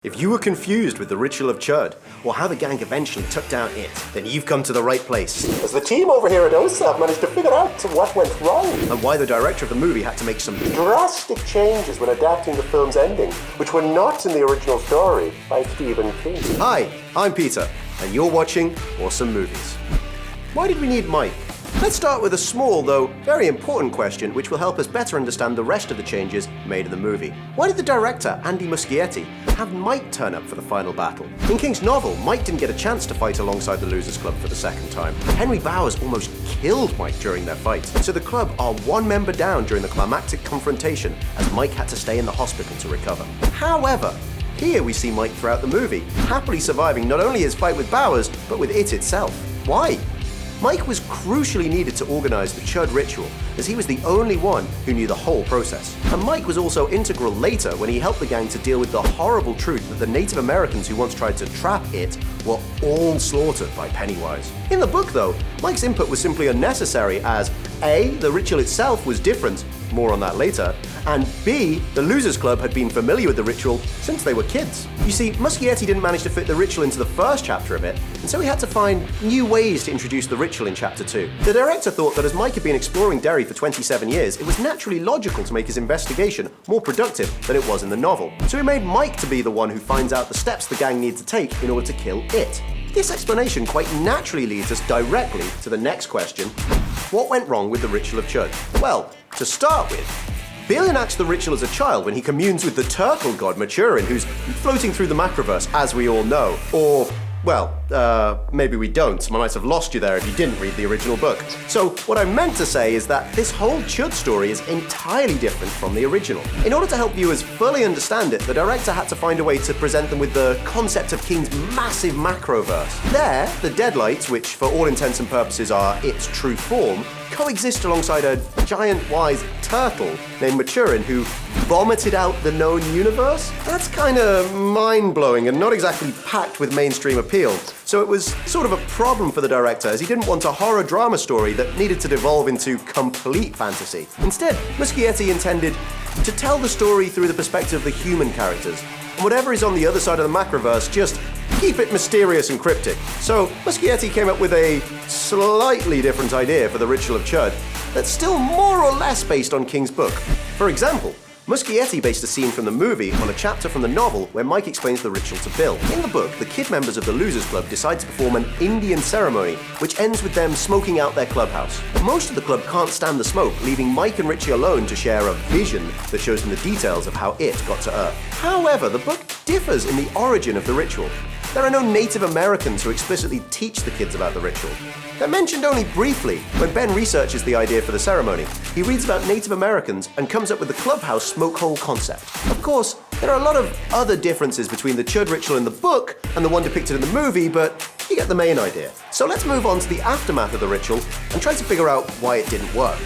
If you were confused with the ritual of Chud, or how the gang eventually took down it, then you've come to the right place. As the team over here at ossa'm managed to figure out what went wrong. And why the director of the movie had to make some drastic changes when adapting the film's ending, which were not in the original story by Stephen King. Hi, I'm Peter, and you're watching Awesome Movies. Why did we need Mike? Let's start with a small, though very important question which will help us better understand the rest of the changes made in the movie. Why did the director, Andy Muschietti, have Mike turn up for the final battle? In King's novel, Mike didn't get a chance to fight alongside the Losers Club for the second time. Henry Bowers almost killed Mike during their fight, so the club are one member down during the climactic confrontation as Mike had to stay in the hospital to recover. However, here we see Mike throughout the movie, happily surviving not only his fight with Bowers, but with it itself. Why? Mike was crucially needed to organize the Chud ritual, as he was the only one who knew the whole process. And Mike was also integral later when he helped the gang to deal with the horrible truth that the Native Americans who once tried to trap it were all slaughtered by Pennywise. In the book though, Mike's input was simply unnecessary as A, the ritual itself was different, more on that later, and B, the Losers Club had been familiar with the ritual since they were kids. You see, Muschietti didn't manage to fit the ritual into the first chapter of it, and so he had to find new ways to introduce the ritual in chapter 2. The director thought that as Mike had been exploring Derry for 27 years, it was naturally logical to make his investigation more productive than it was in the novel. So he made Mike to be the one who finds out the steps the gang need to take in order to kill it. This explanation quite naturally leads us directly to the next question: what went wrong with the ritual of Chud? Well, to start with, Bill enacts the ritual as a child when he communes with the turtle god Maturin, who's floating through the Macroverse, as we all know. Or, well, maybe we don't. I might have lost you there if you didn't read the original book. So what I meant to say is that this whole Chud story is entirely different from the original. In order to help viewers fully understand it, the director had to find a way to present them with the concept of King's massive Macroverse. There, the Deadlights, which for all intents and purposes are its true form, coexist alongside a giant wise turtle named Maturin who vomited out the known universe. That's kinda mind-blowing and not exactly packed with mainstream appeal, so it was sort of a problem for the director as he didn't want a horror drama story that needed to devolve into complete fantasy. Instead, Muschietti intended to tell the story through the perspective of the human characters, and whatever is on the other side of the Macroverse, just keep it mysterious and cryptic. So Muschietti came up with a slightly different idea for the ritual of Chud that's still more or less based on King's book. For example, Muschietti based a scene from the movie on a chapter from the novel where Mike explains the ritual to Bill. In the book, the kid members of the Losers Club decide to perform an Indian ceremony, which ends with them smoking out their clubhouse. Most of the club can't stand the smoke, leaving Mike and Richie alone to share a vision that shows them the details of how it got to Earth. However, the book differs in the origin of the ritual. There are no Native Americans who explicitly teach the kids about the ritual. They're mentioned only briefly when Ben researches the idea for the ceremony. He reads about Native Americans and comes up with the clubhouse smoke hole concept. Of course, there are a lot of other differences between the Chud ritual in the book and the one depicted in the movie, but you get the main idea. So let's move on to the aftermath of the ritual and try to figure out why it didn't work.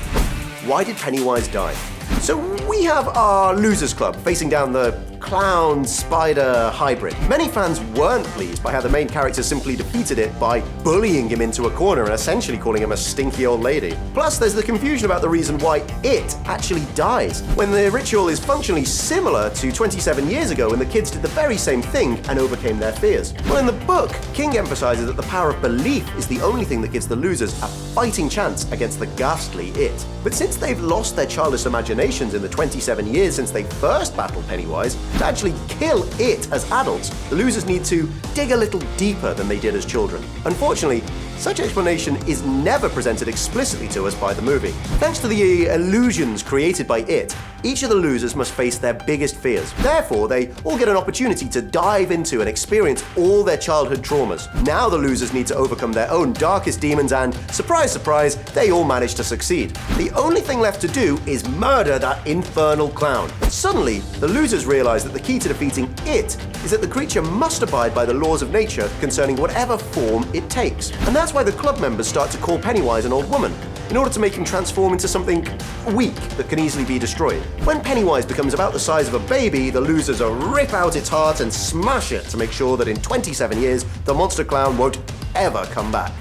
Why did Pennywise die? So we have our Losers Club facing down the clown-spider hybrid. Many fans weren't pleased by how the main character simply defeated it by bullying him into a corner and essentially calling him a stinky old lady. Plus, there's the confusion about the reason why it actually dies, when the ritual is functionally similar to 27 years ago when the kids did the very same thing and overcame their fears. Well, in the book, King emphasizes that the power of belief is the only thing that gives the losers a fighting chance against the ghastly it. But since they've lost their childish imaginations in the 27 years since they first battled Pennywise, to actually kill it as adults, the losers need to dig a little deeper than they did as children. Unfortunately, such explanation is never presented explicitly to us by the movie. Thanks to the illusions created by it, each of the losers must face their biggest fears. Therefore, they all get an opportunity to dive into and experience all their childhood traumas. Now the losers need to overcome their own darkest demons and, surprise, surprise, they all manage to succeed. The only thing left to do is murder that infernal clown. Suddenly, the losers realize that the key to defeating it is that the creature must abide by the laws of nature concerning whatever form it takes. And that's why the club members start to call Pennywise an old woman, in order to make him transform into something weak that can easily be destroyed. When Pennywise becomes about the size of a baby, the losers rip out its heart and smash it to make sure that in 27 years, the monster clown won't ever come back.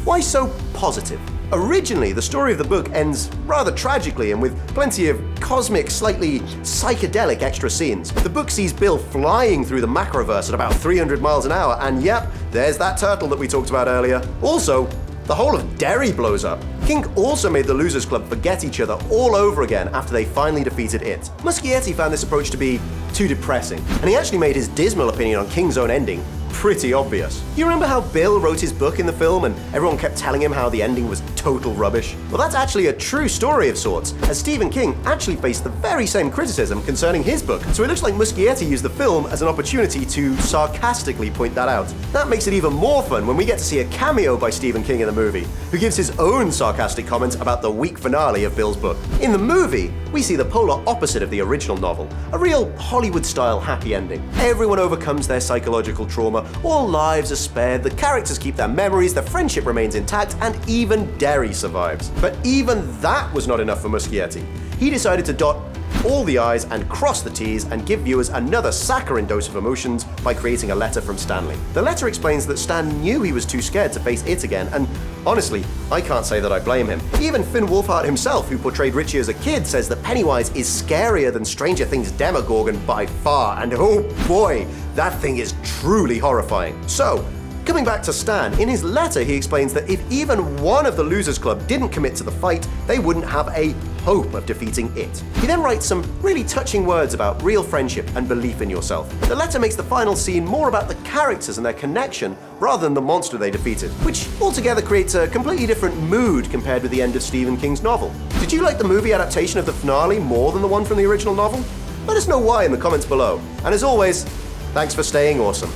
Why so positive? Originally, the story of the book ends rather tragically and with plenty of cosmic, slightly psychedelic extra scenes. The book sees Bill flying through the Macroverse at about 300 miles an hour, and yep, there's that turtle that we talked about earlier. Also, the whole of Derry blows up. King also made the Losers Club forget each other all over again after they finally defeated it. Muschietti found this approach to be too depressing, and he actually made his dismal opinion on King's own ending pretty obvious. You remember how Bill wrote his book in the film and everyone kept telling him how the ending was total rubbish? Well, that's actually a true story of sorts, as Stephen King actually faced the very same criticism concerning his book, so it looks like Muschietti used the film as an opportunity to sarcastically point that out. That makes it even more fun when we get to see a cameo by Stephen King in the movie, who gives his own sarcastic comments about the weak finale of Bill's book. In the movie, we see the polar opposite of the original novel, a real Hollywood-style happy ending. Everyone overcomes their psychological trauma, all lives are spared, the characters keep their memories, the friendship remains intact, and even Derry survives. But even that was not enough for Muschietti. He decided to dot all the I's and cross the T's and give viewers another saccharine dose of emotions by creating a letter from Stanley. The letter explains that Stan knew he was too scared to face it again, and honestly, I can't say that I blame him. Even Finn Wolfhard himself, who portrayed Richie as a kid, says that Pennywise is scarier than Stranger Things Demogorgon by far, and oh boy, that thing is truly horrifying. So, coming back to Stan, in his letter he explains that if even one of the Losers Club didn't commit to the fight, they wouldn't have a hope of defeating it. He then writes some really touching words about real friendship and belief in yourself. The letter makes the final scene more about the characters and their connection rather than the monster they defeated, which altogether creates a completely different mood compared with the end of Stephen King's novel. Did you like the movie adaptation of the finale more than the one from the original novel? Let us know why in the comments below. And as always, thanks for staying awesome.